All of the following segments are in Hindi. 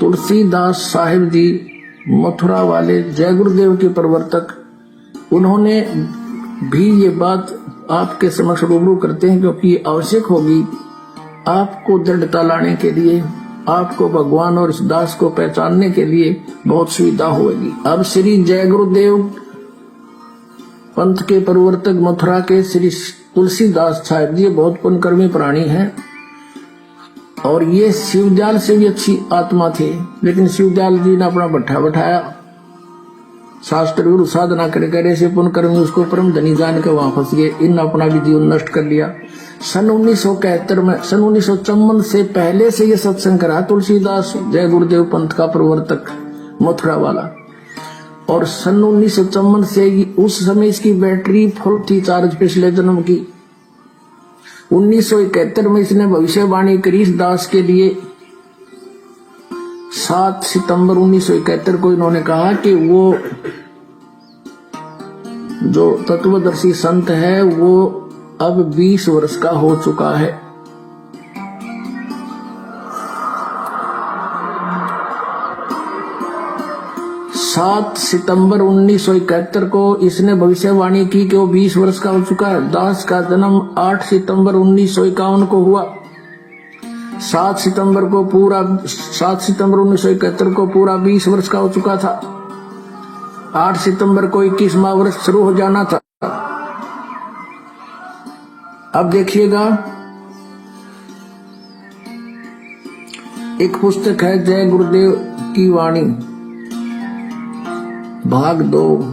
तुलसीदास साहिब जी मथुरा वाले जय गुरुदेव के प्रवर्तक, उन्होंने भी ये बात आपके समक्ष रूबरू करते हैं, क्योंकि ये आवश्यक होगी आपको दृढ़ता लाने के लिए, आपको भगवान और इस दास को पहचानने के लिए बहुत सुविधा होगी। अब श्री जय गुरुदेव पंथ के प्रवर्तक मथुरा के श्री तुलसीदास साहिब जी बहुत पुण्यकर्मी प्राणी हैं और ये शिवजाल से भी अच्छी आत्मा थे, लेकिन शिवजाल जी ने अपना भट्ठा बैठाया, शास्त्र गुरु साधना करे से पुण्यकर्मी उसको परम धनी जान के वहां फंस गए। इन अपना भी जीवन नष्ट कर लिया। सन 1971 में, सन 1954 से पहले से ये सत्संग करा तुलसीदास जय गुरुदेव पंथ का प्रवर्तक मथुरा वाला, और सन 1954 से उस समय इसकी बैटरी फुल थी चार्ज पिछले जन्म की। 1971 में इसने भविष्यवाणी करी इस दास के लिए। 7 सितंबर 1971 को इन्होंने कहा कि वो जो तत्वदर्शी संत है वो अब 20 वर्ष का हो चुका है। सात सितंबर 1971 को इसने भविष्यवाणी की कि वो 20 वर्ष का हो चुका है। दास का जन्म 8 सितंबर 1951 को हुआ। 7 सितंबर 1971 को पूरा 20 वर्ष का हो चुका था। 8 सितंबर को 21वां वर्ष शुरू हो जाना था। अब देखिएगा, एक पुस्तक है जय गुरुदेव की वाणी भाग 2,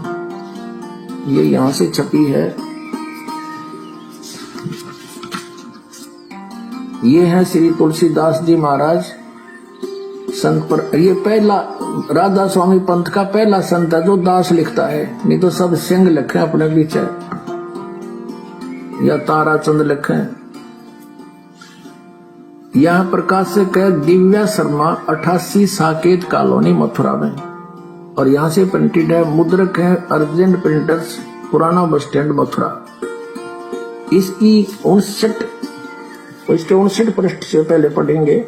ये यहां से छपी है। ये है श्री तुलसीदास जी महाराज संत पर। ये पहला राधा स्वामी पंथ का पहला संत है जो दास लिखता है, नहीं तो सब सिंह लिखे अपने बीच है या ताराचंद लिखे। यह प्रकाशक है दिव्या शर्मा, 88 साकेत कॉलोनी मथुरा में, और यहां से प्रिंटेड है। मुद्रक है अर्जेंट प्रिंटर्स, पुराना बस स्टैंड मथुरा। इसकी 59 पृष्ठ से पहले पढ़ेंगे।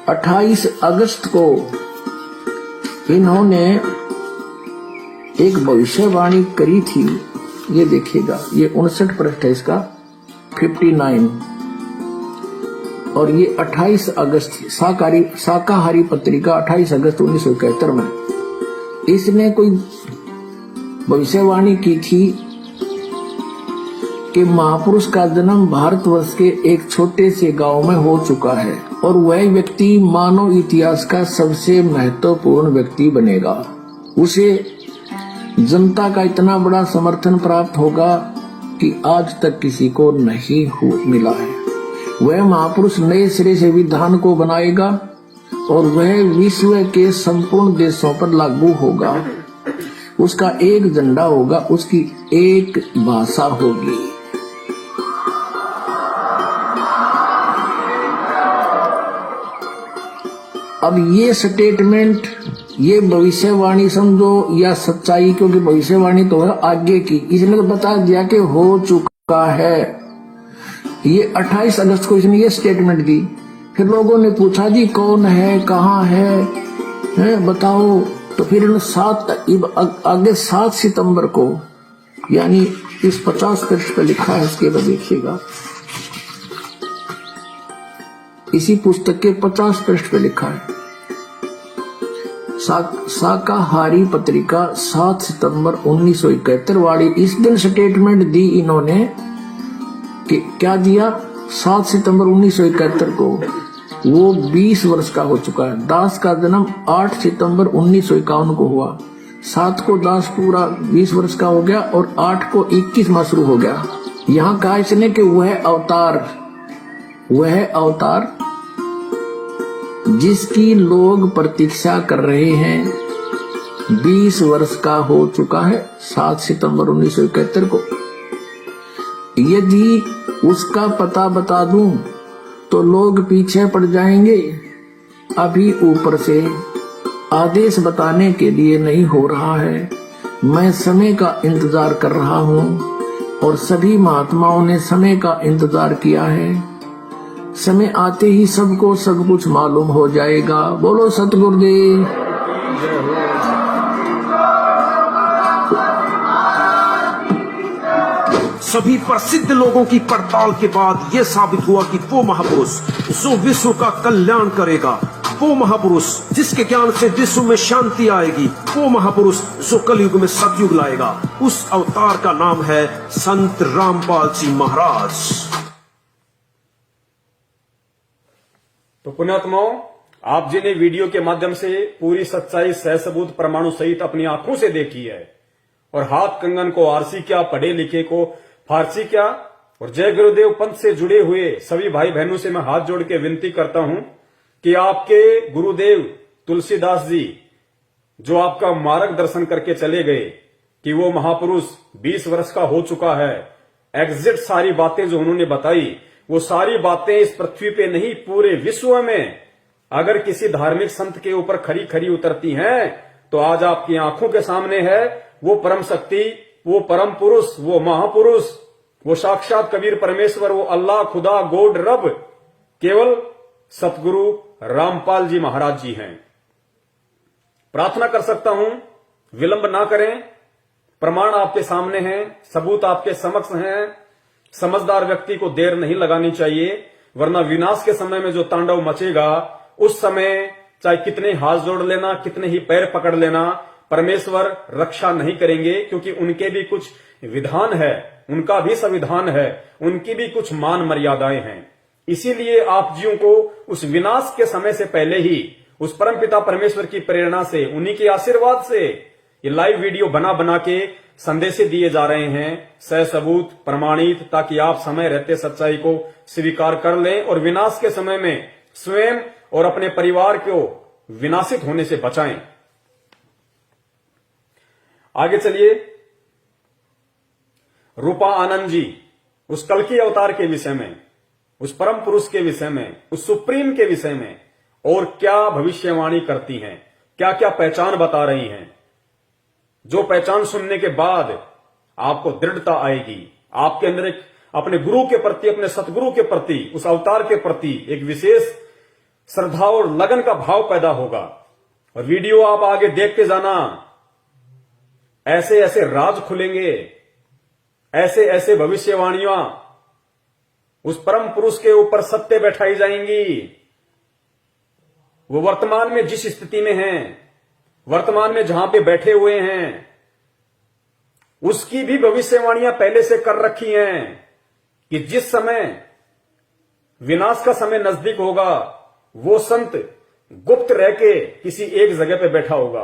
28 अगस्त को इन्होंने एक भविष्यवाणी करी थी, ये देखिएगा, ये 59 पृष्ठ है इसका, 59, और ये 28 अगस्त शाकाहारी पत्रिका 28 अगस्त 1971 में इसने कोई भविष्यवाणी की थी कि महापुरुष का जन्म भारतवर्ष के एक छोटे से गांव में हो चुका है और वह व्यक्ति मानव इतिहास का सबसे महत्वपूर्ण व्यक्ति बनेगा। उसे जनता का इतना बड़ा समर्थन प्राप्त होगा कि आज तक किसी को नहीं मिला है। वह महापुरुष नए सिरे से विधान को बनाएगा और वह विश्व के संपूर्ण देशों पर लागू होगा। उसका एक झंडा होगा, उसकी एक भाषा होगी। अब ये स्टेटमेंट, ये भविष्यवाणी समझो या सच्चाई, क्योंकि भविष्यवाणी तो है आगे की, इसने तो बता दिया कि हो चुका है। ये 28 अगस्त को इसने ये स्टेटमेंट दी। फिर लोगों ने पूछा जी कौन है, कहाँ है बताओ। तो फिर आगे 7 सितंबर को, यानी इस 50 पृष्ठ पर लिखा है, इसके बाद देखिएगा, इसी पुस्तक के 50 पृष्ठ पे लिखा है। शाकाहारी पत्रिका 7 सितंबर 1971 वाली, इस दिन स्टेटमेंट दी इन्होंने कि क्या दिया, 7 सितंबर 1971 को वो 20 वर्ष का हो चुका है। दास का जन्म 8 सितंबर 1951 को हुआ। 7 को दास पूरा 20 वर्ष का हो गया और 8 को 21 माह शुरू हो गया। यहाँ कहा इसने कि वह अवतार जिसकी लोग प्रतीक्षा कर रहे हैं 20 वर्ष का हो चुका है 7 सितंबर 1971 को। यदि उसका पता बता दूं तो लोग पीछे पड़ जाएंगे। अभी ऊपर से आदेश बताने के लिए नहीं हो रहा है। मैं समय का इंतजार कर रहा हूं और सभी महात्माओं ने समय का इंतजार किया है। समय आते ही सबको सब कुछ मालूम हो जाएगा। बोलो सतगुरुदेव। सभी प्रसिद्ध लोगों की पड़ताल के बाद यह साबित हुआ कि वो महापुरुष जो विश्व का कल्याण करेगा, वो महापुरुष जिसके ज्ञान से विश्व में शांति आएगी, वो महापुरुष जो कलयुग में सतयुग लाएगा, उस अवतार का नाम है संत रामपाल जी महाराज। तो पुण्यात्माओं, आप जिन्हें वीडियो के माध्यम से पूरी सच्चाई सहसबूत प्रमाणों सहित अपनी आंखों से देखी है, और हाथ कंगन को आरसी क्या, पढ़े लिखे को फारसी क्या, और जय गुरुदेव पंथ से जुड़े हुए सभी भाई बहनों से मैं हाथ जोड़ के विनती करता हूं कि आपके गुरुदेव तुलसीदास जी जो आपका मार्गदर्शन करके चले गए, कि वो महापुरुष 20 वर्ष का हो चुका है, एग्जैक्ट सारी बातें जो उन्होंने बताई, वो सारी बातें इस पृथ्वी पे नहीं पूरे विश्व में अगर किसी धार्मिक संत के ऊपर खरी खरी उतरती हैं तो आज आपकी आंखों के सामने है वो परम शक्ति, वो परम पुरुष, वो महापुरुष, वो साक्षात कबीर परमेश्वर, वो अल्लाह, खुदा, गॉड, रब, केवल सतगुरु रामपाल जी महाराज जी हैं। प्रार्थना कर सकता हूं, विलंब ना करें, प्रमाण आपके सामने हैं, सबूत आपके समक्ष हैं। समझदार व्यक्ति को देर नहीं लगानी चाहिए, वरना विनाश के समय में जो तांडव मचेगा, उस समय चाहे कितने हाथ जोड़ लेना, कितने ही पैर पकड़ लेना, परमेश्वर रक्षा नहीं करेंगे, क्योंकि उनके भी कुछ विधान है, उनका भी संविधान है, उनकी भी कुछ मान मर्यादाएं हैं। इसीलिए आप जीवों को उस विनाश के समय से पहले ही उस परमपिता परमेश्वर की प्रेरणा से, उन्हीं के आशीर्वाद से ये लाइव वीडियो बना बना के संदेशे दिए जा रहे हैं, सहसबूत प्रमाणित, ताकि आप समय रहते सच्चाई को स्वीकार कर लें और विनाश के समय में स्वयं और अपने परिवार को विनाशित होने से बचाएं। आगे चलिए, रूपा आनंद जी उस कल्कि अवतार के विषय में, उस परम पुरुष के विषय में, उस सुप्रीम के विषय में और क्या भविष्यवाणी करती हैं, क्या क्या पहचान बता रही हैं, जो पहचान सुनने के बाद आपको दृढ़ता आएगी, आपके अंदर एक अपने गुरु के प्रति, अपने सतगुरु के प्रति, उस अवतार के प्रति एक विशेष श्रद्धा और लगन का भाव पैदा होगा। और वीडियो आप आगे देखते जाना, ऐसे ऐसे राज खुलेंगे, ऐसे ऐसे भविष्यवाणियां उस परम पुरुष के ऊपर सत्य बैठाई जाएंगी। वो वर्तमान में जिस स्थिति में हैं, वर्तमान में जहां पे बैठे हुए हैं, उसकी भी भविष्यवाणियां पहले से कर रखी हैं कि जिस समय विनाश का समय नजदीक होगा, वो संत गुप्त रह के किसी एक जगह पे बैठा होगा।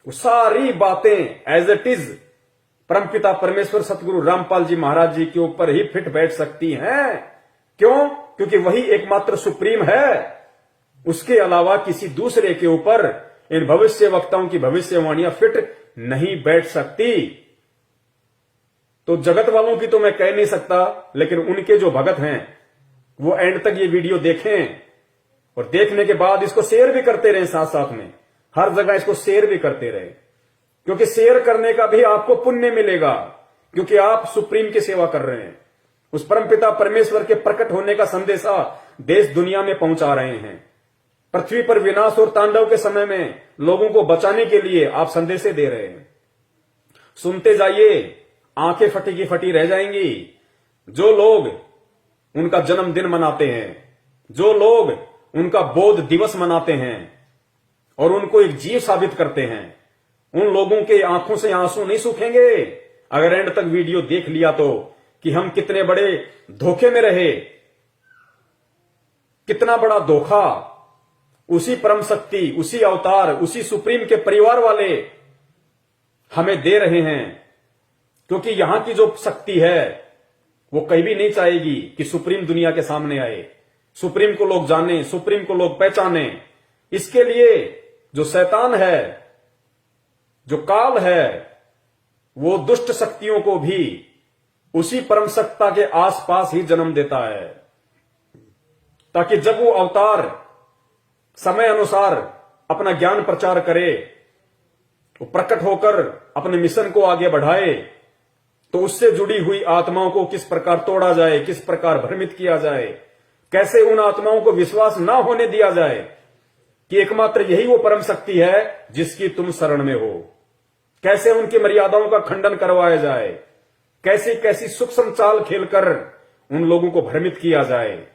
वो सारी बातें एज इट इज परमपिता परमेश्वर सतगुरु रामपाल जी महाराज जी के ऊपर ही फिट बैठ सकती हैं। क्यों? क्योंकि वही एकमात्र सुप्रीम है, उसके अलावा किसी दूसरे के ऊपर इन भविष्य वक्ताओं की भविष्यवाणियां फिट नहीं बैठ सकती। तो जगत वालों की तो मैं कह नहीं सकता, लेकिन उनके जो भगत हैं वो एंड तक ये वीडियो देखें और देखने के बाद इसको शेयर भी करते रहें, साथ साथ में हर जगह इसको शेयर भी करते रहे, क्योंकि शेयर करने का भी आपको पुण्य मिलेगा, क्योंकि आप सुप्रीम की सेवा कर रहे हैं, उस परमपिता परमेश्वर के प्रकट होने का संदेशा देश दुनिया में पहुंचा रहे हैं। पृथ्वी पर विनाश और तांडव के समय में लोगों को बचाने के लिए आप संदेशे दे रहे हैं। सुनते जाइए, आंखें फटी की फटी रह जाएंगी। जो लोग उनका जन्मदिन मनाते हैं, जो लोग उनका बोध दिवस मनाते हैं और उनको एक जीव साबित करते हैं, उन लोगों के आंखों से आंसू नहीं सूखेंगे अगर एंड तक वीडियो देख लिया तो, कि हम कितने बड़े धोखे में रहे, कितना बड़ा धोखा उसी परम शक्ति, उसी अवतार, उसी सुप्रीम के परिवार वाले हमें दे रहे हैं। क्योंकि यहां की जो शक्ति है वो कहीं भी नहीं चाहेगी कि सुप्रीम दुनिया के सामने आए, सुप्रीम को लोग जाने, सुप्रीम को लोग पहचाने। इसके लिए जो शैतान है, जो काल है, वो दुष्ट शक्तियों को भी उसी परम सत्ता के आसपास ही जन्म देता है, ताकि जब वो अवतार समय अनुसार अपना ज्ञान प्रचार करे, वो प्रकट होकर अपने मिशन को आगे बढ़ाए, तो उससे जुड़ी हुई आत्माओं को किस प्रकार तोड़ा जाए, किस प्रकार भ्रमित किया जाए, कैसे उन आत्माओं को विश्वास ना होने दिया जाए कि एकमात्र यही वो परम शक्ति है जिसकी तुम शरण में हो। कैसे उनकी मर्यादाओं का खंडन करवाया जाए, कैसी कैसी सूक्ष्म चाल खेलकर उन लोगों को भ्रमित किया जाए।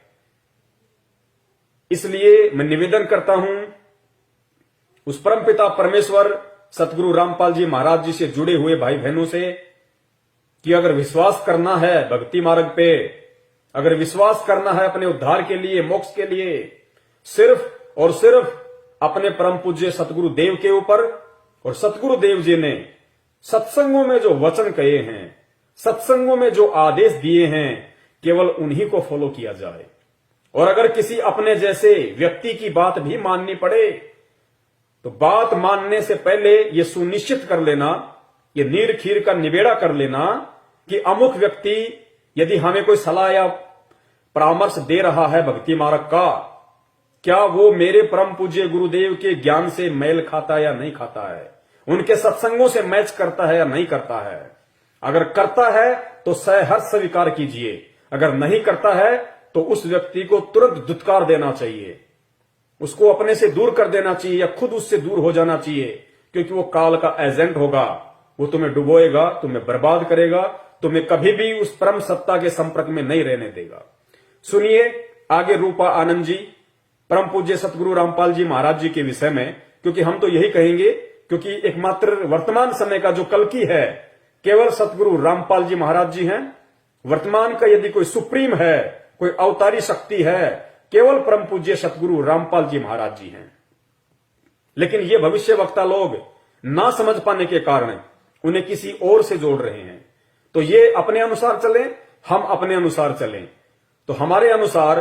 इसलिए मैं निवेदन करता हूं उस परमपिता परमेश्वर सतगुरु रामपाल जी महाराज जी से जुड़े हुए भाई बहनों से कि अगर विश्वास करना है भक्ति मार्ग पे, अगर विश्वास करना है अपने उद्धार के लिए, मोक्ष के लिए, सिर्फ और सिर्फ अपने परम पूज्य सतगुरु देव के ऊपर, और सतगुरु देव जी ने सत्संगों में जो वचन कहे हैं, सत्संगों में जो आदेश दिए हैं, केवल उन्हीं को फॉलो किया जाए। और अगर किसी अपने जैसे व्यक्ति की बात भी माननी पड़े तो बात मानने से पहले यह सुनिश्चित कर लेना, यह नीर खीर का निबेड़ा कर लेना कि अमुक व्यक्ति यदि हमें कोई सलाह या परामर्श दे रहा है भक्ति मार्ग का, क्या वो मेरे परम पूज्य गुरुदेव के ज्ञान से मेल खाता है या नहीं खाता है, उनके सत्संगों से मैच करता है या नहीं करता है। अगर करता है तो सहर्ष स्वीकार कीजिए, अगर नहीं करता है तो उस व्यक्ति को तुरंत धुतकार देना चाहिए, उसको अपने से दूर कर देना चाहिए या खुद उससे दूर हो जाना चाहिए, क्योंकि वो काल का एजेंट होगा। वो तुम्हें डुबोएगा, तुम्हें बर्बाद करेगा, तुम्हें कभी भी उस परम सत्ता के संपर्क में नहीं रहने देगा। सुनिए आगे रूपा आनंद जी, परम पूज्य सतगुरु रामपाल जी महाराज जी के विषय में, क्योंकि हम तो यही कहेंगे, क्योंकि एकमात्र वर्तमान समय का जो कल्कि है केवल सतगुरु रामपाल जी महाराज जी हैं। वर्तमान का यदि कोई सुप्रीम है, कोई अवतारी शक्ति है, केवल परम पूज्य सतगुरु रामपाल जी महाराज जी हैं। लेकिन ये भविष्य वक्ता लोग ना समझ पाने के कारण उन्हें किसी और से जोड़ रहे हैं। तो ये अपने अनुसार चलें, हम अपने अनुसार चलें। तो हमारे अनुसार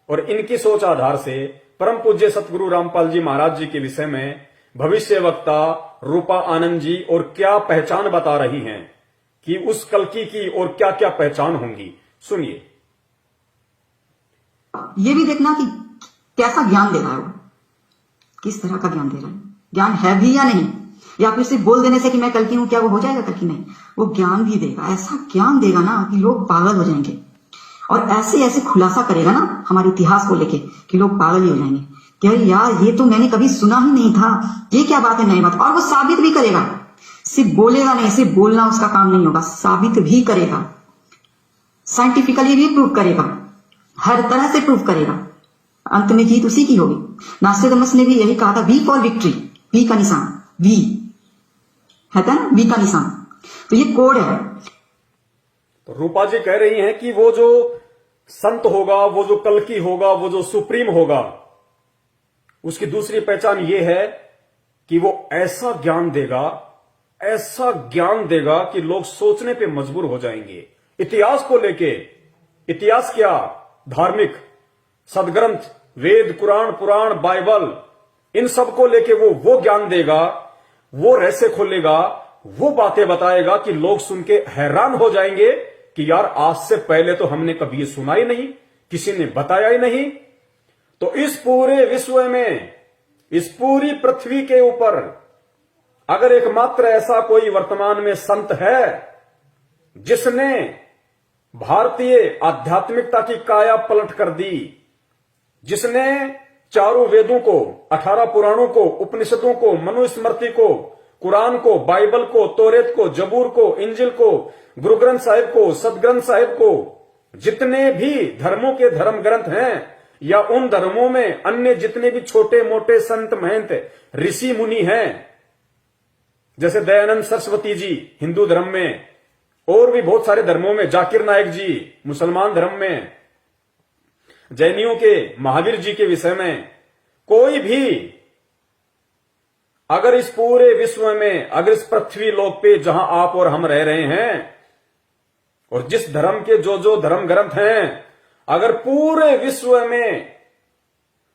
और इनकी सोच आधार से परम पूज्य सतगुरु रामपाल जी महाराज जी के विषय में भविष्य वक्ता रूपा आनंद जी और क्या पहचान बता रही हैं कि उस कल्कि की और क्या क्या पहचान होंगी। सुनिए। ये भी देखना कि कैसा ज्ञान दे रहा है वो, किस तरह का ज्ञान दे रहा है, ज्ञान है भी या नहीं, या फिर सिर्फ बोल देने से कि मैं कल की हूं क्या वो हो जाएगा कल की? नहीं, वो ज्ञान भी देगा, ऐसा ज्ञान देगा ना कि लोग पागल हो जाएंगे। और ऐसे ऐसे खुलासा करेगा ना हमारे इतिहास को लेके कि लोग पागल ही हो जाएंगे कि अरे यार ये तो मैंने कभी सुना ही नहीं था, ये क्या बात है, नई बात। और वो साबित भी करेगा, सिर्फ बोलेगा नहीं, सिर्फ बोलना उसका काम नहीं होगा, साबित भी करेगा, साइंटिफिकली भी प्रूव करेगा, हर तरह से प्रूव करेगा। अंत में जीत उसी की होगी। नास्ट्रेडमस ने भी यही कहा था, वी फॉर विक्ट्री, वी का निशान, वी है ना, वी का निशान, तो ये कोड है। तो रूपा जी कह रही हैं कि वो जो संत होगा, वो जो कल्कि होगा, वो जो सुप्रीम होगा, उसकी दूसरी पहचान ये है कि वो ऐसा ज्ञान देगा, ऐसा ज्ञान देगा कि लोग सोचने पे मजबूर हो जाएंगे। इतिहास को लेके, इतिहास क्या, धार्मिक सदग्रंथ, वेद, कुरान, पुराण, बाइबल, इन सब को लेके वो ज्ञान देगा, वो रहस्य खोलेगा, वो बातें बताएगा कि लोग सुन के हैरान हो जाएंगे कि यार आज से पहले तो हमने कभी ये सुना ही नहीं, किसी ने बताया ही नहीं। तो इस पूरे विश्व में, इस पूरी पृथ्वी के ऊपर अगर एकमात्र ऐसा कोई वर्तमान में संत है जिसने भारतीय आध्यात्मिकता की काया पलट कर दी, जिसने चारों वेदों को, 18 पुराणों को, उपनिषदों को, मनुस्मृति को, कुरान को, बाइबल को, तौरेत को, जबूर को, इंजिल को, गुरु ग्रंथ साहिब को, सदग्रंथ साहिब को, जितने भी धर्मों के धर्म ग्रंथ हैं या उन धर्मों में अन्य जितने भी छोटे मोटे संत महंत ऋषि मुनि हैं, जैसे दयानंद सरस्वती जी हिंदू धर्म में, और भी बहुत सारे धर्मों में, जाकिर नायक जी मुसलमान धर्म में, जैनियों के महावीर जी के विषय में, कोई भी अगर इस पूरे विश्व में, अगर इस पृथ्वी लोक पे जहां आप और हम रह रहे हैं और जिस धर्म के जो जो धर्म ग्रंथ हैं, अगर पूरे विश्व में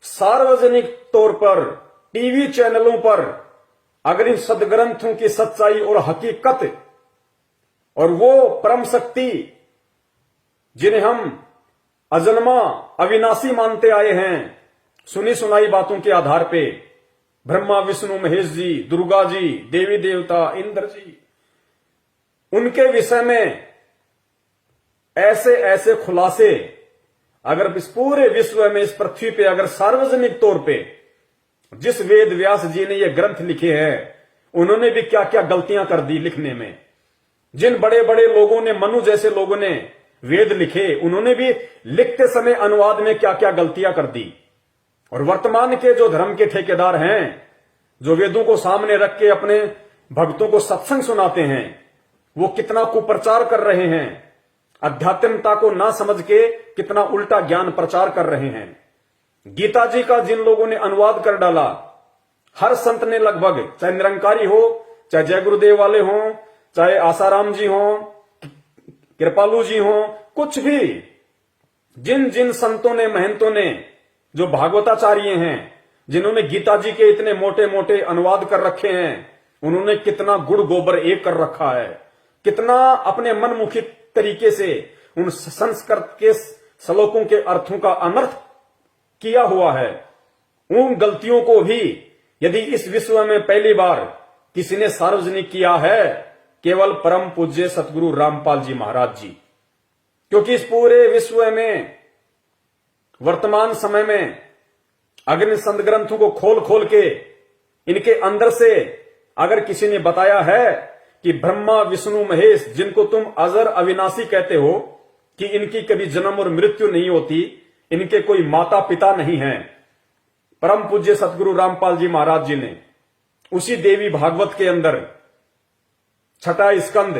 सार्वजनिक तौर पर टीवी चैनलों पर अगर इन सदग्रंथों की सच्चाई और हकीकत और वो परम शक्ति जिन्हें हम अजन्मा अविनाशी मानते आए हैं, सुनी सुनाई बातों के आधार पे, ब्रह्मा विष्णु महेश जी, दुर्गा जी, देवी देवता, इंद्र जी, उनके विषय में ऐसे ऐसे खुलासे अगर इस पूरे विश्व में, इस पृथ्वी पे अगर सार्वजनिक तौर पे जिस वेद व्यास जी ने ये ग्रंथ लिखे हैं, उन्होंने भी क्या क्या गलतियां कर दी लिखने में। जिन बड़े बड़े लोगों ने, मनु जैसे लोगों ने वेद लिखे, उन्होंने भी लिखते समय अनुवाद में क्या क्या गलतियां कर दी। और वर्तमान के जो धर्म के ठेकेदार हैं, जो वेदों को सामने रख के अपने भक्तों को सत्संग सुनाते हैं, वो कितना कुप्रचार कर रहे हैं, अध्यात्मता को ना समझ के कितना उल्टा ज्ञान प्रचार कर रहे हैं। गीता जी का जिन लोगों ने अनुवाद कर डाला, हर संत ने लगभग, चाहे निरंकारी हो, चाहे जय गुरुदेव वाले हों, चाहे आसाराम जी हों, कृपालू जी हों, कुछ भी, जिन जिन संतों ने, महंतों ने, जो भागवताचार्य हैं, जिन्होंने गीता जी के इतने मोटे मोटे अनुवाद कर रखे हैं, उन्होंने कितना गुड़ गोबर एक कर रखा है, कितना अपने मनमुखी तरीके से उन संस्कृत के श्लोकों के अर्थों का अनर्थ किया हुआ है। उन गलतियों को भी यदि इस विश्व में पहली बार किसी ने सार्वजनिक किया है, केवल परम पूज्य सतगुरु रामपाल जी महाराज जी। क्योंकि इस पूरे विश्व में वर्तमान समय में अग्नि संत ग्रंथों को खोल खोल के इनके अंदर से अगर किसी ने बताया है कि ब्रह्मा विष्णु महेश, जिनको तुम अजर अविनाशी कहते हो, कि इनकी कभी जन्म और मृत्यु नहीं होती, इनके कोई माता पिता नहीं है, परम पूज्य सतगुरु रामपाल जी महाराज जी ने उसी देवी भागवत के अंदर 6वां स्कंद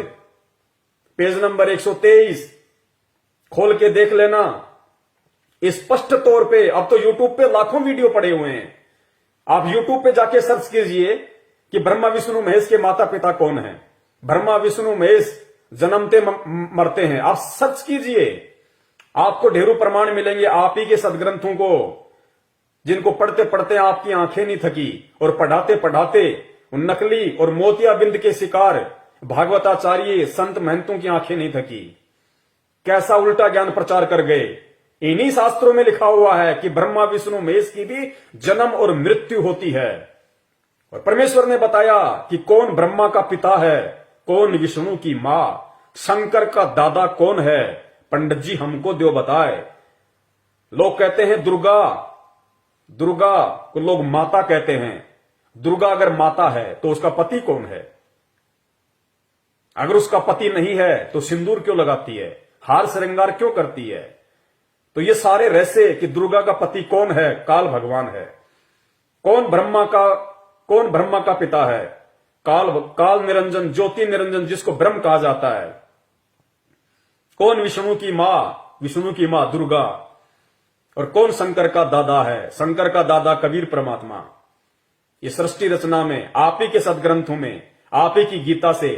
पेज नंबर 123 खोल के देख लेना, स्पष्ट तौर पे। अब तो यूट्यूब पे लाखों वीडियो पड़े हुए हैं, आप यूट्यूब पे जाके सर्च कीजिए कि ब्रह्मा विष्णु महेश के माता पिता कौन है, ब्रह्मा विष्णु महेश जन्मते मरते हैं, आप सर्च कीजिए, आपको ढेरों प्रमाण मिलेंगे आप ही के सदग्रंथों को, जिनको पढ़ते पढ़ते आपकी आंखें नहीं थकी, और पढ़ाते पढ़ाते नकली और मोतियाबिंद के शिकार भागवताचार्य संत महंतों की आंखें नहीं थकी। कैसा उल्टा ज्ञान प्रचार कर गए। इन्हीं शास्त्रों में लिखा हुआ है कि ब्रह्मा विष्णु महेश की भी जन्म और मृत्यु होती है। और परमेश्वर ने बताया कि कौन ब्रह्मा का पिता है, कौन विष्णु की मां, शंकर का दादा कौन है, पंडित जी हमको दो बताए। लोग कहते हैं दुर्गा, दुर्गा को लोग माता कहते हैं। दुर्गा अगर माता है तो उसका पति कौन है? अगर उसका पति नहीं है तो सिंदूर क्यों लगाती है, हार श्रृंगार क्यों करती है? तो ये सारे रहस्य कि दुर्गा का पति कौन है, काल भगवान है। कौन ब्रह्मा का पिता है? काल निरंजन, ज्योति निरंजन, जिसको ब्रह्म कहा जाता है। कौन विष्णु की मां दुर्गा। और कौन शंकर का दादा है? शंकर का दादा कबीर परमात्मा। ये सृष्टि रचना में, आप ही के सदग्रंथों में, आप ही की गीता से,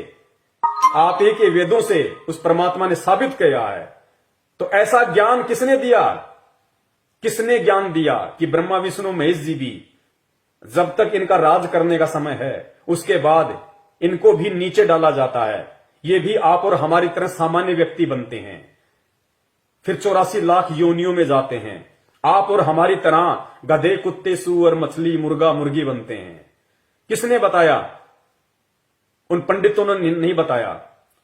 आप ही के वेदों से उस परमात्मा ने साबित किया है। तो ऐसा ज्ञान किसने दिया? किसने ज्ञान दिया कि ब्रह्मा विष्णु महेश जी भी जब तक इनका राज करने का समय है, उसके बाद इनको भी नीचे डाला जाता है। ये भी आप और हमारी तरह सामान्य व्यक्ति बनते हैं, फिर 84 लाख योनियों में जाते हैं। आप और हमारी तरह गधे, कुत्ते, सूअर, मछली, मुर्गा, मुर्गी बनते हैं। किसने बताया? उन पंडितों ने नहीं बताया,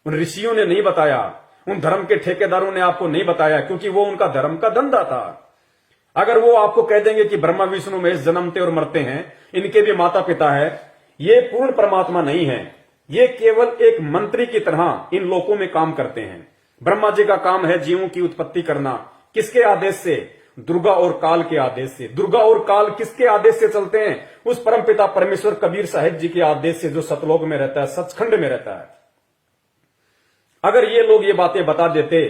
उन ऋषियों ने नहीं बताया, उन धर्म के ठेकेदारों ने आपको नहीं बताया, क्योंकि वो उनका धर्म का धंधा था। अगर वो आपको कह देंगे कि ब्रह्मा विष्णु महेश जन्मते और मरते हैं, इनके भी माता पिता है, ये पूर्ण परमात्मा नहीं है। ये केवल एक मंत्री की तरह इन लोकों में काम करते हैं। ब्रह्मा जी का काम है जीवों की उत्पत्ति करना। किसके आदेश से? दुर्गा और काल के आदेश से। दुर्गा और काल किसके आदेश से चलते हैं? उस परमपिता परमेश्वर कबीर साहिब जी के आदेश से, जो सतलोक में रहता है, सचखंड में रहता है। अगर ये लोग ये बातें बता देते,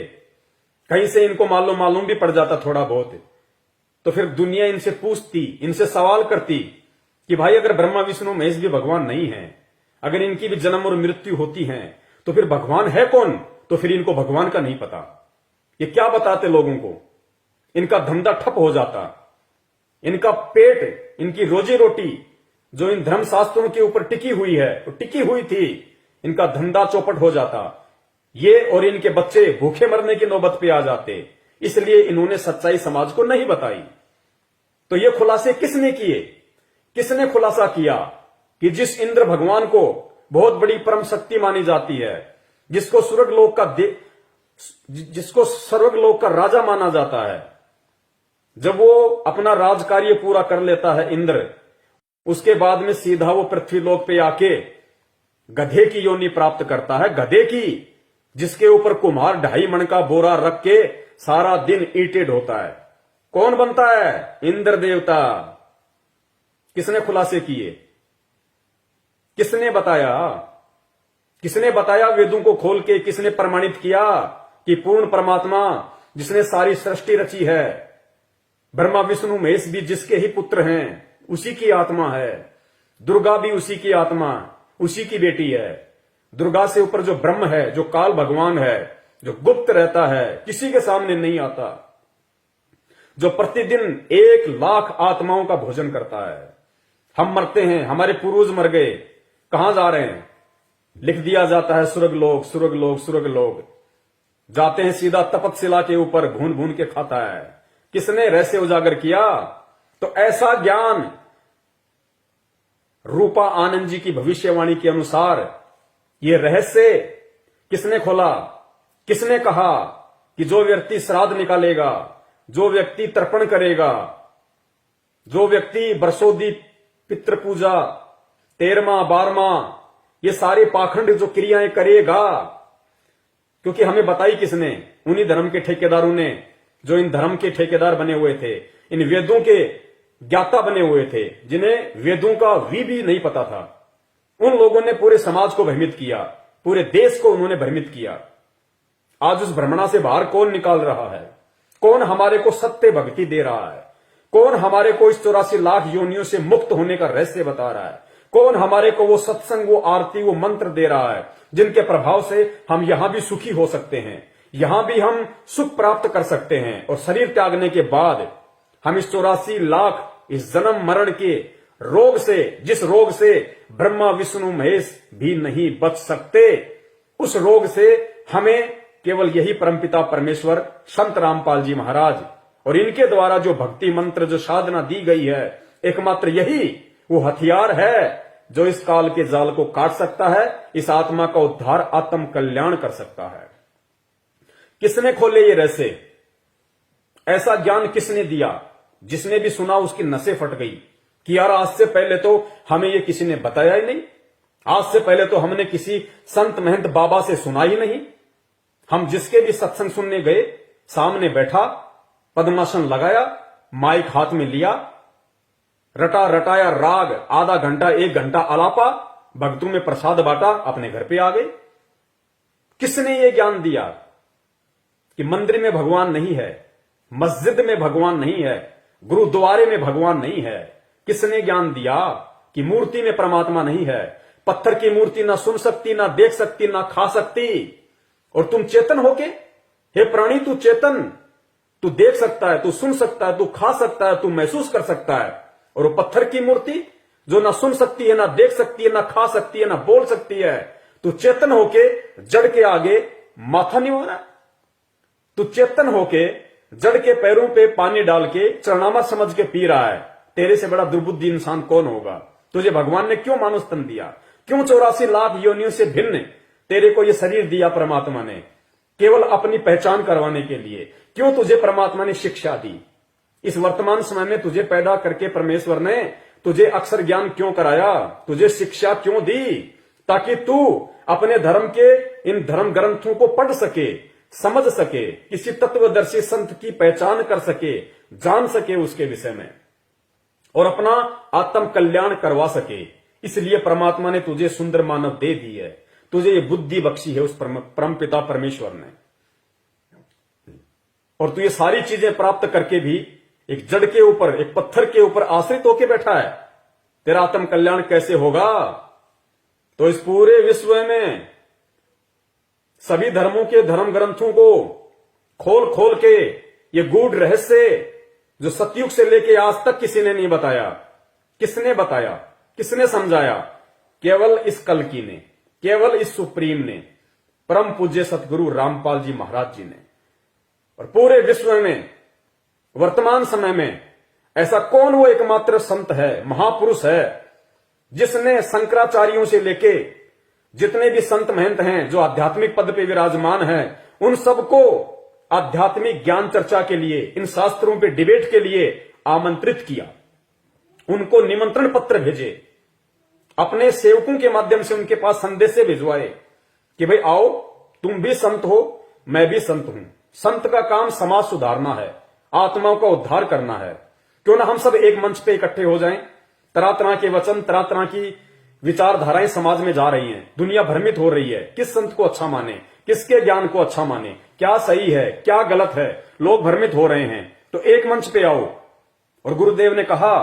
कहीं से इनको मालूम भी पड़ जाता थोड़ा बहुत, तो फिर दुनिया इनसे पूछती, इनसे सवाल करती कि भाई अगर ब्रह्मा विष्णु महेश भी भगवान नहीं है, अगर इनकी भी जन्म और मृत्यु होती है, तो फिर भगवान है कौन? तो फिर इनको भगवान का नहीं पता। ये क्या बताते लोगों को? इनका धंधा ठप हो जाता, इनका पेट, इनकी रोजी रोटी जो इन धर्मशास्त्रों के ऊपर टिकी हुई है, तो टिकी हुई थी, इनका धंधा चौपट हो जाता। ये और इनके बच्चे भूखे मरने की नौबत पे आ जाते। इसलिए इन्होंने सच्चाई समाज को नहीं बताई। तो ये खुलासे किसने किए? किसने खुलासा किया कि जिस इंद्र भगवान को बहुत बड़ी परम शक्ति मानी जाती है, जिसको स्वर्गलोक का राजा माना जाता है, जब वो अपना राजकार्य पूरा कर लेता है इंद्र, उसके बाद में सीधा वो पृथ्वीलोक पे आके गधे की योनि प्राप्त करता है, गधे की, जिसके ऊपर कुम्हार 2.5 मन का बोरा रख के सारा दिन ईंटें ढोता है। कौन बनता है? इंद्र देवता। किसने खुलासे किए? किसने बताया? किसने बताया वेदों को खोल के? किसने प्रमाणित किया कि पूर्ण परमात्मा जिसने सारी सृष्टि रची है, ब्रह्मा विष्णु महेश भी जिसके ही पुत्र हैं, उसी की आत्मा है। दुर्गा भी उसी की आत्मा, उसी की बेटी है। दुर्गा से ऊपर जो ब्रह्म है, जो काल भगवान है, जो गुप्त रहता है, किसी के सामने नहीं आता, जो प्रतिदिन 1 लाख आत्माओं का भोजन करता है। हम मरते हैं, हमारे पूर्वज मर गए, कहां जा रहे हैं? लिख दिया जाता है स्वर्गलोक, स्वर्गलोक, स्वर्गलोक। जाते हैं सीधा तपतशिला के ऊपर, भून भून के खाता है। किसने रहस्य उजागर किया? तो ऐसा ज्ञान रूपा आनंद जी की भविष्यवाणी के अनुसार ये रहस्य किसने खोला? किसने कहा कि जो व्यक्ति श्राद्ध निकालेगा, जो व्यक्ति तर्पण करेगा, जो व्यक्ति बरसोदी पितृ पूजा, 13वां 12वां, ये सारे पाखंड जो क्रियाएं करेगा, क्योंकि हमें बताई किसने? उन्हीं धर्म के ठेकेदारों ने, जो इन धर्म के ठेकेदार बने हुए थे, इन वेदों के ज्ञाता बने हुए थे, जिन्हें वेदों का भी नहीं पता था। उन लोगों ने पूरे समाज को भ्रमित किया, पूरे देश को उन्होंने भ्रमित किया। आज उस भ्रमणा से बाहर कौन निकाल रहा है? कौन हमारे को सत्य भक्ति दे रहा है? कौन हमारे को इस 84 लाख योनियों से मुक्त होने का रहस्य बता रहा है? कौन हमारे को वो सत्संग, वो आरती, वो मंत्र दे रहा है, जिनके प्रभाव से हम यहां भी सुखी हो सकते हैं, यहां भी हम सुख प्राप्त कर सकते हैं, और शरीर त्यागने के बाद हम इस 84 लाख इस जन्म मरण के रोग से, जिस रोग से ब्रह्मा विष्णु महेश भी नहीं बच सकते, उस रोग से हमें केवल यही परमपिता परमेश्वर संत रामपाल जी महाराज और इनके द्वारा जो भक्ति मंत्र, जो साधना दी गई है, एकमात्र यही वो हथियार है जो इस काल के जाल को काट सकता है, इस आत्मा का उद्धार, आत्म कल्याण कर सकता है। किसने खोले ये रहस्य? ऐसा ज्ञान किसने दिया? जिसने भी सुना उसकी नसें फट गई कि यार आज से पहले तो हमें ये किसी ने बताया ही नहीं, आज से पहले तो हमने किसी संत महंत बाबा से सुना ही नहीं। हम जिसके भी सत्संग सुनने गए, सामने बैठा, पद्मासन लगाया, माइक हाथ में लिया, रटा रटाया राग, आधा घंटा 1 घंटा आलापा, भक्तों में प्रसाद बांटा, अपने घर पे आ गए। किसने ये ज्ञान दिया कि मंदिर में भगवान नहीं है, मस्जिद में भगवान नहीं है, गुरुद्वारे में भगवान नहीं है? किसने ज्ञान दिया कि मूर्ति में परमात्मा नहीं है? पत्थर की मूर्ति ना सुन सकती, ना देख सकती, ना खा सकती, और तुम चेतन होके, हे प्राणी तू चेतन, तू देख सकता है, तू सुन सकता है, तू खा सकता है, तू महसूस कर सकता है, और वो पत्थर की मूर्ति जो ना सुन सकती है, ना देख सकती है, ना खा सकती है, ना बोल सकती है, तू चेतन होके जड़ के आगे माथा नहीं हो रहा? तू चेतन होके जड़ के पैरों पे पानी डाल के चरणामत समझ के पी रहा है। तेरे से बड़ा दुर्बुद्धि इंसान कौन होगा? तुझे भगवान ने क्यों मानुष तन दिया? क्यों 84 लाख योनियों से भिन्न तेरे को ये शरीर दिया परमात्मा ने? केवल अपनी पहचान करवाने के लिए। क्यों तुझे परमात्मा ने शिक्षा दी? इस वर्तमान समय में तुझे पैदा करके परमेश्वर ने तुझे अक्षर ज्ञान क्यों कराया? तुझे शिक्षा क्यों दी? ताकि तू अपने धर्म के इन धर्म ग्रंथों को पढ़ सके, समझ सके, किसी तत्वदर्शी संत की पहचान कर सके, जान सके उसके विषय में, और अपना आत्म कल्याण करवा सके। इसलिए परमात्मा ने तुझे सुंदर मानव दे दी है, तुझे ये बुद्धि बख्शी है उस परम पिता परमेश्वर ने, और तू ये सारी चीजें प्राप्त करके भी एक जड़ के ऊपर, एक पत्थर के ऊपर आश्रित होकर बैठा है। तेरा आत्म कल्याण कैसे होगा? तो इस पूरे विश्व में सभी धर्मों के धर्म ग्रंथों को खोल खोल के ये गूढ़ रहस्य जो सतयुग से लेके आज तक किसी ने नहीं बताया, किसने बताया, किसने समझाया? केवल इस कल्कि ने, केवल इस सुप्रीम ने, परम पूज्य सतगुरु रामपाल जी महाराज जी ने। और पूरे विश्व में वर्तमान समय में ऐसा कौन वो एकमात्र संत है, महापुरुष है, जिसने शंकराचार्यों से लेके जितने भी संत महंत हैं जो आध्यात्मिक पद पे विराजमान हैं, उन सबको आध्यात्मिक ज्ञान चर्चा के लिए, इन शास्त्रों पे डिबेट के लिए आमंत्रित किया, उनको निमंत्रण पत्र भेजे, अपने सेवकों के माध्यम से उनके पास संदेश भिजवाए कि भाई आओ, तुम भी संत हो, मैं भी संत हूं। संत का काम समाज सुधारना है, आत्माओं का उद्धार करना है। क्यों ना हम सब एक मंच पे इकट्ठे हो जाएं। तरह तरह के वचन, तरह तरह की विचारधाराएं समाज में जा रही हैं, दुनिया भ्रमित हो रही है। किस संत को अच्छा माने, किसके ज्ञान को अच्छा माने, क्या सही है क्या गलत है, लोग भ्रमित हो रहे हैं। तो एक मंच पे आओ। और गुरुदेव ने कहा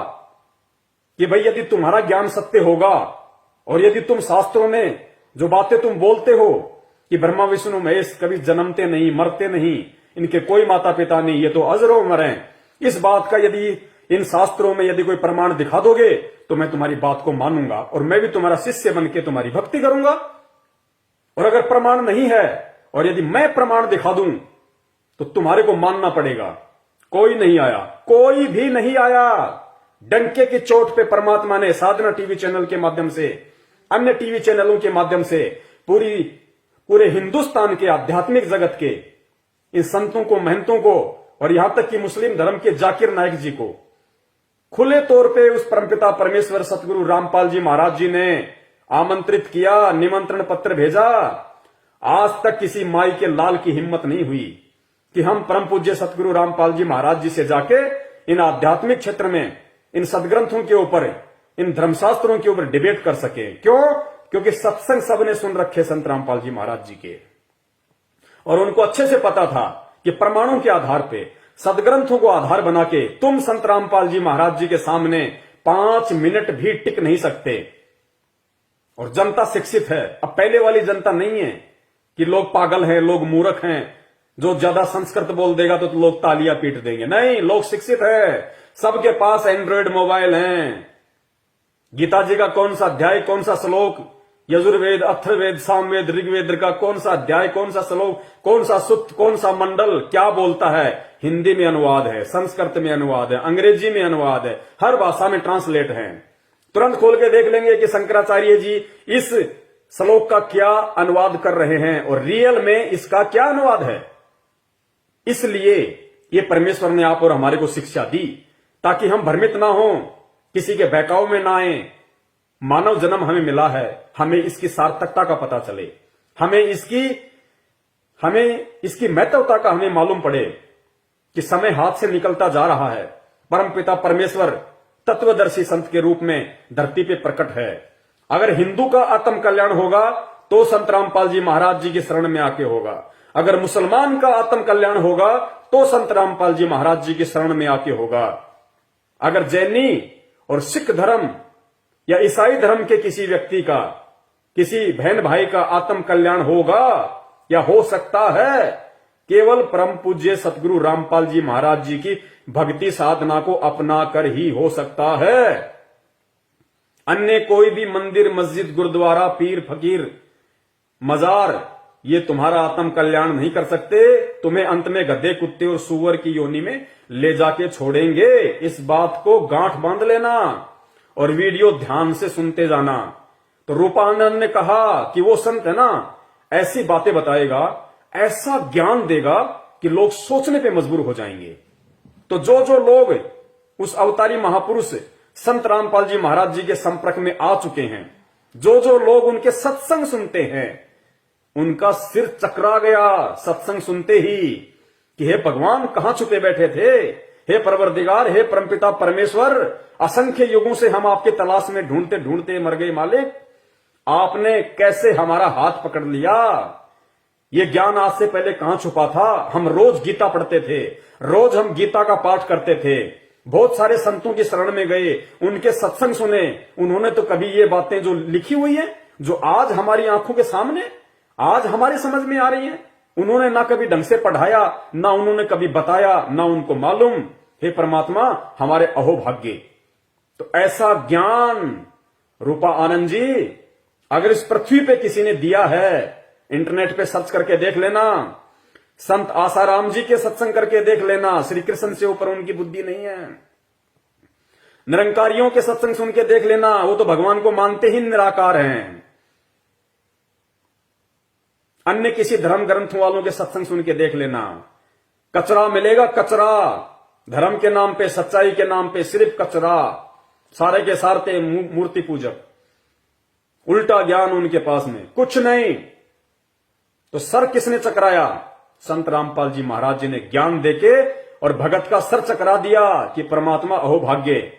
कि भाई यदि तुम्हारा ज्ञान सत्य होगा और यदि तुम शास्त्रों में जो बातें तुम बोलते हो कि ब्रह्मा विष्णु महेश कभी जन्मते नहीं, मरते नहीं, इनके कोई माता पिता नहीं, ये तो अजरो मर हैं, इस बात का यदि इन शास्त्रों में यदि कोई प्रमाण दिखा दोगे तो मैं तुम्हारी बात को मानूंगा और मैं भी तुम्हारा शिष्य बन के तुम्हारी भक्ति करूंगा। और अगर प्रमाण नहीं है और यदि मैं प्रमाण दिखा दूं तो तुम्हारे को मानना पड़ेगा। कोई नहीं आया, कोई भी नहीं आया। डंके की चोट पे परमात्मा ने साधना टीवी चैनल के माध्यम से, अन्य टीवी चैनलों के माध्यम से पूरे हिंदुस्तान के आध्यात्मिक जगत के इन संतों को, महंतों को और यहां तक कि मुस्लिम धर्म के जाकिर नायक जी को खुले तौर पे उस परमपिता परमेश्वर सतगुरु रामपाल जी महाराज जी ने आमंत्रित किया, निमंत्रण पत्र भेजा। आज तक किसी माई के लाल की हिम्मत नहीं हुई कि हम परम पूज्य सतगुरु रामपाल जी महाराज जी से जाके इन आध्यात्मिक क्षेत्र में, इन सदग्रंथों के ऊपर, इन धर्मशास्त्रों के ऊपर डिबेट कर सके। क्यों? क्योंकि सत्संग सबने सुन रखे संत रामपाल जी महाराज जी के, और उनको अच्छे से पता था कि प्रमाणों के आधार पे, सदग्रंथों को आधार बना के तुम संत रामपाल जी महाराज जी के सामने 5 मिनट भी टिक नहीं सकते। और जनता शिक्षित है। अब पहले वाली जनता नहीं है कि लोग पागल हैं, लोग मूर्ख हैं, जो ज्यादा संस्कृत बोल देगा तो लोग तालियां पीट देंगे। नहीं, लोग शिक्षित है, सबके पास एंड्रॉयड मोबाइल हैं। गीता जी का कौन सा अध्याय, कौन सा श्लोक, यजुर्वेद, अथर्ववेद, सामवेद, ऋग्वेद का कौन सा अध्याय, कौन सा श्लोक, कौन सा सूक्त, कौन सा मंडल क्या बोलता है, हिंदी में अनुवाद है, संस्कृत में अनुवाद है, अंग्रेजी में अनुवाद है, हर भाषा में ट्रांसलेट है। तुरंत खोल के देख लेंगे कि शंकराचार्य जी इस श्लोक का क्या अनुवाद कर रहे हैं और रियल में इसका क्या अनुवाद है। इसलिए ये परमेश्वर ने आप और हमारे को शिक्षा दी ताकि हम भ्रमित ना हो, किसी के बहकाव में ना आए। मानव जन्म हमें मिला है, हमें इसकी सार्थकता का पता चले, हमें इसकी महत्वता का हमें मालूम पड़े कि समय हाथ से निकलता जा रहा है। परमपिता परमेश्वर तत्वदर्शी संत के रूप में धरती पे प्रकट है। अगर हिंदू का आत्म कल्याण होगा तो संत रामपाल जी महाराज जी की शरण में आके होगा। अगर मुसलमान का आत्म कल्याण होगा तो संत रामपाल जी महाराज जी की शरण में आके होगा। अगर जैनी और सिख धर्म या ईसाई धर्म के किसी व्यक्ति का, किसी बहन भाई का आत्म कल्याण होगा या हो सकता है, केवल परम पूज्य सतगुरु रामपाल जी महाराज जी की भक्ति साधना को अपना कर ही हो सकता है। अन्य कोई भी मंदिर, मस्जिद, गुरुद्वारा, पीर, फकीर, मजार ये तुम्हारा आत्म कल्याण नहीं कर सकते। तुम्हें अंत में गधे, कुत्ते और सूअर की योनि में ले जाके छोड़ेंगे। इस बात को गांठ बांध लेना और वीडियो ध्यान से सुनते जाना। तो रूपानंद ने कहा कि वो संत है ना, ऐसी बातें बताएगा, ऐसा ज्ञान देगा कि लोग सोचने पे मजबूर हो जाएंगे। तो जो लोग उस अवतारी महापुरुष संत रामपाल जी महाराज जी के संपर्क में आ चुके हैं, जो लोग उनके सत्संग सुनते हैं, उनका सिर चकरा गया सत्संग सुनते ही कि हे भगवान कहां छुपे बैठे थे, हे परवरदिगार, हे परमपिता परमेश्वर, असंख्य युगों से हम आपके तलाश में ढूंढते ढूंढते मर गए मालिक, आपने कैसे हमारा हाथ पकड़ लिया। ये ज्ञान आज से पहले कहां छुपा था। हम रोज गीता पढ़ते थे, रोज हम गीता का पाठ करते थे, बहुत सारे संतों की शरण में गए, उनके सत्संग सुने। उन्होंने तो कभी ये बातें जो लिखी हुई है, जो आज हमारी आंखों के सामने, आज हमारी समझ में आ रही है, उन्होंने ना कभी ढंग से पढ़ाया, ना उन्होंने कभी बताया, ना उनको मालूम। हे परमात्मा, हमारे अहोभाग्य। तो ऐसा ज्ञान रूपा आनंद जी अगर इस पृथ्वी पे किसी ने दिया है, इंटरनेट पे सर्च करके देख लेना, संत आसाराम जी के सत्संग करके देख लेना, श्री कृष्ण से ऊपर उनकी बुद्धि नहीं है। निरंकारियों के सत्संग सुन के देख लेना, वो तो भगवान को मानते ही निराकार हैं। अन्य किसी धर्म ग्रंथों वालों के सत्संग सुन के देख लेना, कचरा मिलेगा, कचरा। धर्म के नाम पे, सच्चाई के नाम पे सिर्फ कचरा। सारे के सारे मूर्ति पूजक, उल्टा ज्ञान उनके पास में कुछ नहीं। तो सर किसने चकराया? संत रामपाल जी महाराज जी ने ज्ञान देके और भगत का सर चकरा दिया कि परमात्मा अहोभाग्य,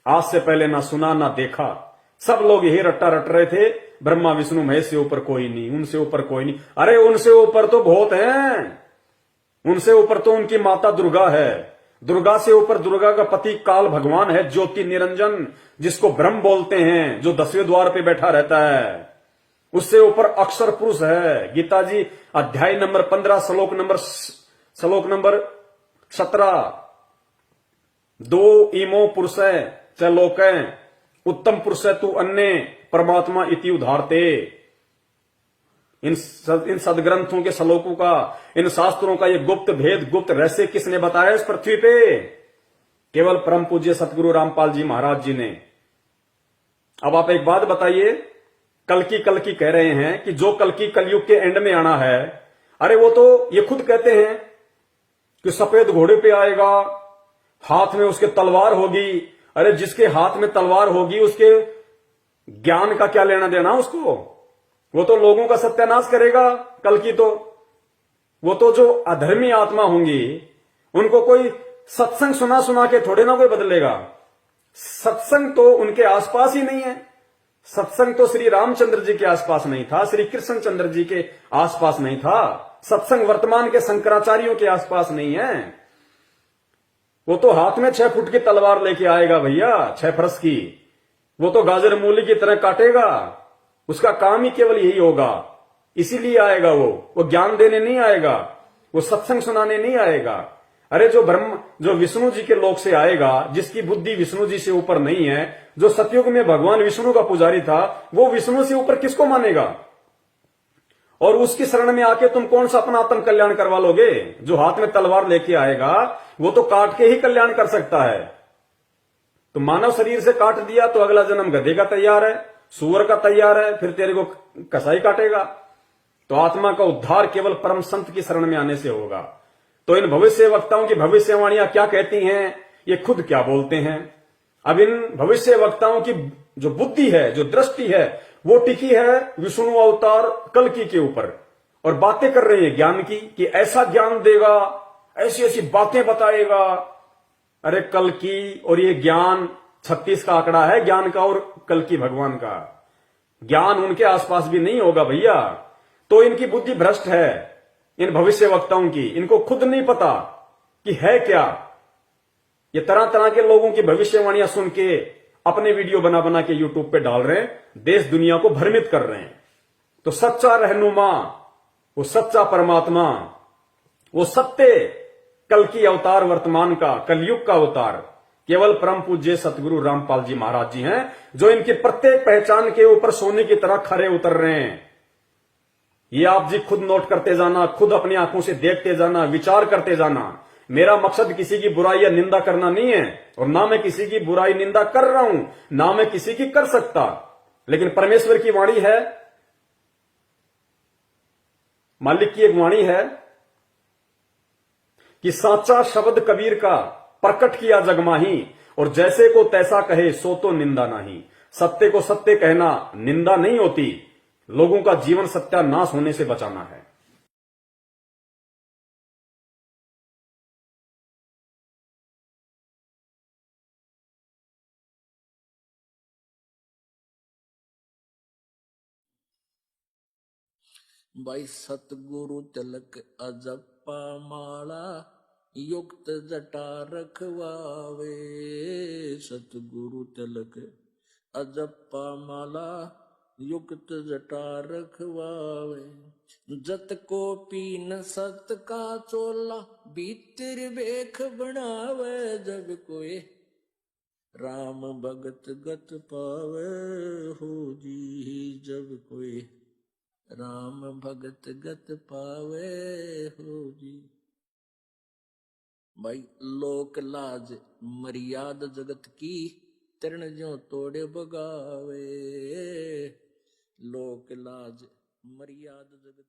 आज से पहले ना सुना ना देखा। सब लोग यही रट्टा रट रहे थे, ब्रह्मा विष्णु महेश से ऊपर कोई नहीं, उनसे ऊपर कोई नहीं। अरे उनसे ऊपर तो बहुत हैं, उनसे ऊपर तो उनकी माता दुर्गा है। दुर्गा से ऊपर दुर्गा का पति काल भगवान है, ज्योति निरंजन, जिसको ब्रह्म बोलते हैं, जो 10वें द्वार पे बैठा रहता है। उससे ऊपर अक्षर पुरुष है। गीता जी अध्याय नंबर 15 श्लोक नंबर 17, 2 इमो पुरुष च लोक उत्तम पुरुष तू अन्य परमात्मा इति उधारते। इन सदग्रंथों के श्लोकों का, इन शास्त्रों का ये गुप्त भेद, गुप्त रहस्य किसने बताया इस पृथ्वी पे? केवल परम पूज्य सतगुरु रामपाल जी महाराज जी ने। अब आप एक बात बताइए, कल्कि कह रहे हैं कि जो कल्कि कलयुग के एंड में आना है, अरे वो तो ये खुद कहते हैं कि सफेद घोड़े पे आएगा, हाथ में उसके तलवार होगी। अरे जिसके हाथ में तलवार होगी उसके ज्ञान का क्या लेना देना उसको? वो तो लोगों का सत्यानाश करेगा कल्कि। तो वो तो जो अधर्मी आत्मा होंगी उनको कोई सत्संग सुना सुना के थोड़े ना कोई बदलेगा। सत्संग तो उनके आसपास ही नहीं है। सत्संग तो श्री रामचंद्र जी के आसपास नहीं था, श्री कृष्ण चंद्र जी के आसपास नहीं था। सत्संग वर्तमान के शंकराचार्यों के आसपास नहीं है। वो तो हाथ में 6 फुट की तलवार लेके आएगा भैया, 6 फरस की। वो तो गाजर मूली की तरह काटेगा। उसका काम ही केवल यही होगा, इसीलिए आएगा। वो ज्ञान देने नहीं आएगा, वो सत्संग सुनाने नहीं आएगा। अरे जो विष्णु जी के लोक से आएगा, जिसकी बुद्धि विष्णु जी से ऊपर नहीं है, जो सतयुग में भगवान विष्णु का पुजारी था, वो विष्णु से ऊपर किसको मानेगा? और उसकी शरण में आके तुम कौन सा अपना आत्म कल्याण करवा लोगे? जो हाथ में तलवार लेके आएगा वो तो काट के ही कल्याण कर सकता है। तो मानव शरीर से काट दिया तो अगला जन्म गधे का तैयार है, सूअर का तैयार है, फिर तेरे को कसाई काटेगा। तो आत्मा का उद्धार केवल परम संत की शरण में आने से होगा। तो इन भविष्य वक्ताओं की भविष्यवाणियां क्या कहती हैं, ये खुद क्या बोलते हैं? अब इन भविष्य वक्ताओं की जो बुद्धि है, जो दृष्टि है, वो टिकी है विष्णु अवतार कल्कि के ऊपर, और बातें कर रहे हैं ज्ञान की कि ऐसा ज्ञान देगा, ऐसी ऐसी बातें बताएगा। अरे कल्कि और ये ज्ञान 36 का आंकड़ा है ज्ञान का, और कल्कि भगवान का ज्ञान उनके आसपास भी नहीं होगा भैया। तो इनकी बुद्धि भ्रष्ट है, इन भविष्य वक्ताओं की। इनको खुद नहीं पता कि है क्या। ये तरह तरह के लोगों की भविष्यवाणियां सुन के अपने वीडियो बना बना के यूट्यूब पे डाल रहे हैं, देश दुनिया को भ्रमित कर रहे हैं। तो सच्चा रहनुमा, वो सच्चा परमात्मा, वो सत्य कल्कि अवतार वर्तमान का, कलयुग का अवतार केवल परम पूज्य सतगुरु रामपाल जी महाराज जी हैं, जो इनकी प्रत्येक पहचान के ऊपर सोने की तरह खरे उतर रहे हैं। ये आप जी खुद नोट करते जाना, खुद अपनी आंखों से देखते जाना, विचार करते जाना। मेरा मकसद किसी की बुराई या निंदा करना नहीं है, और ना मैं किसी की बुराई निंदा कर रहा हूं, ना मैं किसी की कर सकता। लेकिन परमेश्वर की वाणी है, मालिक की एक वाणी है कि साचा शब्द कबीर का प्रकट किया जगमाही, और जैसे को तैसा कहे सो तो निंदा नहीं। सत्य को सत्य कहना निंदा नहीं होती, लोगों का जीवन सत्यानाश होने से बचाना है। भाई सतगुरु तिलक अजप्पा माला, युक्त जटा रखवावे। सतगुरु तिलक अजप्पा माला, युक्त जटा रखवावे। जत को पीन सत का चोला, भीतर बेख बनावे। जब कोई राम भगत गत पावे हो जी, जब कोई राम भगत गत पावे हो जी। भाई लोक लाज मर्याद जगत की, तरण ज्यों तोड़े बगावे। लोक लाज मर्याद जगत